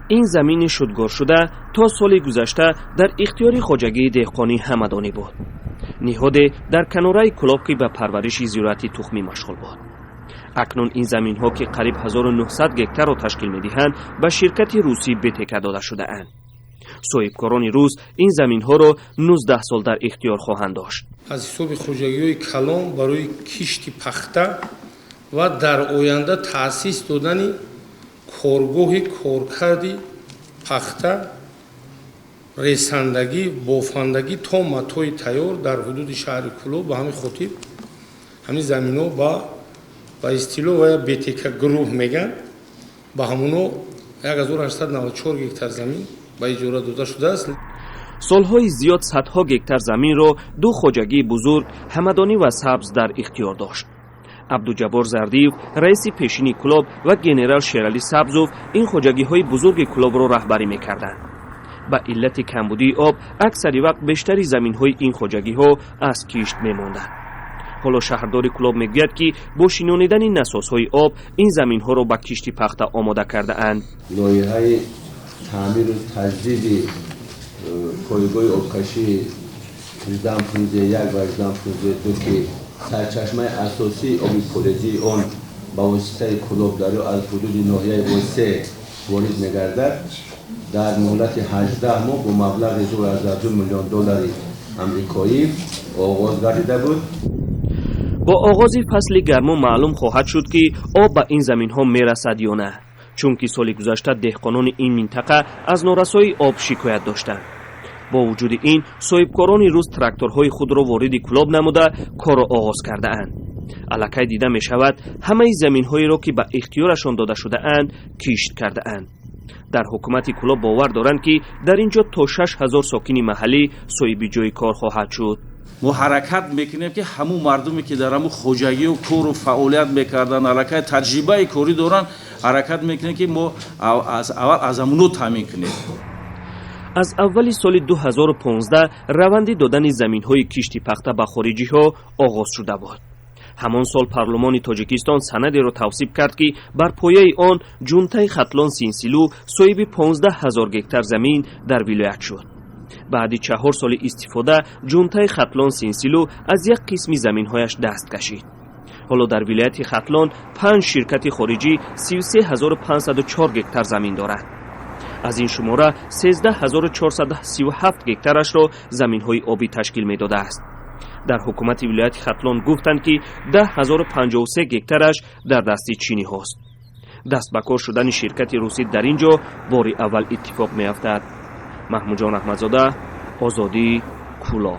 این زمین شدگار شده تا سال گذشته در اختیار خواجگی دهقانی همدانی بود. نهاد در کناره کلاب که به پرورش زراعتی تخمی مشغول بود. اکنون این زمین ها که قریب 1900 گکتار را تشکیل می دهند به شرکت روسی بتکه داده شده اند. صاحبکاران روس این زمین ها را 19 سال در اختیار خواهند داشت. از حساب خواجگی های کلان برای کشت پخته و در آینده تأسیس دادن کارگاه کارکردی پخته، رساندگی، بافندگی تا متاع تیار در حدود شهر کلاب به همین خاطر همین زمین ها با استیلو و بتکه گروه میگن با همونو 1894 گکتار زمین با اجاره داده شده است. سالهای زیاد صدها گکتار زمین را دو خواجگی بزرگ همدانی و سبز در اختیار داشت. عبدالجبار زردیف رئیس پیشینی کلاب و گنرال شیرعلی سبزوف این خواجگی های بزرگ کلاب را رهبری میکردند. با علت کمبودی آب اکثر وقت بیشتری زمین های این خواجگی ها از کشت میماندند. حالا شهردار کلاب میگوید که با شنانیدن نساز های آب این زمین ها را با کشتی پخته آماده کرده اند. لایحه تعمیر و تجدید پایگاه آبکشی 1851 و 1852 که سرچشمه اساسی آب فلزی آن با واسطه کلاب داره از حدود ناحیه وسه وارد می‌گردد در مهلت 18 ماه با مبلغ 2 میلیون دلار آمریکایی آغاز گردیده بود. با آغاز فصل گرما معلوم خواهد شد که آب به این زمین ها میرسد یا نه، چون که سال گذشته دهقانان این منطقه از نارسایی آب شکایت داشتند. با وجود این صاحبکاران روز تراکتورهای خود را وارد کلاب نموده کار را آغاز کرده اند. الکی دیده می شود همه زمین‌هایی را که به اختیارشان داده شده اند کشت کرده اند. در حکومت کلاب باور دارند که در اینجا تا 6000 ساکن محلی صاحب جای کار خواهد شد. ما حرکت میکنیم که همون مردمی که در همون خواجگی و کار و فعالیت میکردن الکی تجربه کاری دارن حرکت میکنیم که ما از همونو تامین کنیم. از اول سال 2015 روند دادن زمین‌های کشتی پخته به خارجی‌ها آغاز شده بود. همان سال پارلمان تاجیکستان سندی را توصیب کرد که بر پایه آن جونتای خطلان سینسیلو صاحب 15000 گکتار زمین در ولایت شد. بعد 4 سال استفاده جونتای خطلان سینسیلو از یک قسم زمین‌هایش دست کشید. حالا در ولایت خطلان 5 شرکت خارجی 33504 گکتار زمین دارند. از این شماره 13437 گکتارش را زمین‌های آبی تشکیل می‌داده است. در حکومت ولایت خطلان گفتند که 10053 گکتارش در دست چینی هاست. دست به کار شدن شرکت روسی در اینجا بار اول اتفاق می‌افتد. محمود جان احمدزاده، آزادی، کولا.